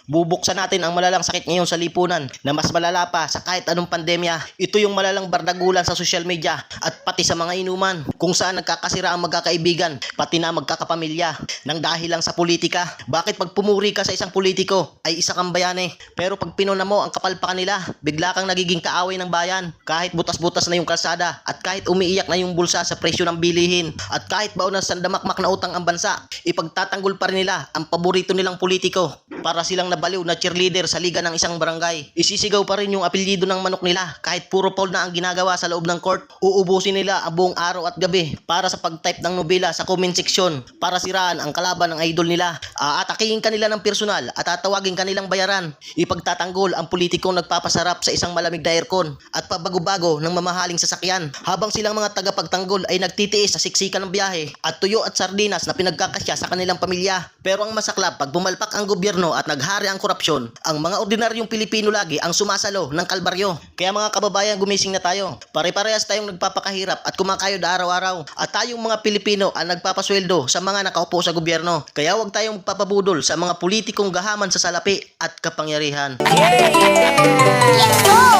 Bubuksan natin ang malalang sakit ngayon sa lipunan na mas malala pa sa kahit anong pandemya. Ito yung malalang bardagulan sa social media at pati sa mga inuman kung saan nagkakasira ang magkakaibigan pati na magkakapamilya nang dahil lang sa politika. Bakit pag pumuri ka sa isang politiko ay isa kang bayani, pero pag pinuna mo ang kapalpakan nila, bigla kang nagiging kaaway ng bayan? Kahit butas-butas na yung kalsada at kahit umiiyak na yung bulsa sa presyo ng bilihin at kahit baon ng sandamakmak na utang ang bansa, ipagtatanggol pa rin nila ang paborito nilang politiko para silang nabaliw na cheerleader sa liga ng isang barangay. Isisigaw pa rin yung apelyido ng manok nila kahit puro foul na ang ginagawa sa loob ng court. Uubusin nila ang buong araw at gabi para sa pag-type ng nobela sa comment section para siraan ang kalaban ng idol nila. Aatakihin kanila ng personal at tatawagin kanilang bayaran. Ipagtatanggol ang politikong nagpapasarap sa isang malamig na aircon at pabago-bago ng mamahaling sasakyan habang silang mga tagapagtanggol ay nagtitiis sa siksikan ng biyahe at tuyo at sardinas na pinagkakasya sa kanilang pamilya. Pero ang masaklap, pag bumalpak ang gobyerno at naghari ang korupsyon, ang mga ordinaryong Pilipino lagi ang sumasalo ng kalbaryo. Kaya mga kababayan, gumising na tayo. Pare-parehas tayong nagpapakahirap at kumakayod araw-araw at tayong mga Pilipino ang nagpapasweldo sa mga nakaupo sa gobyerno. Kaya huwag tayong magpapabudol sa mga politikong gahaman sa salapi at kapangyarihan. Let's go!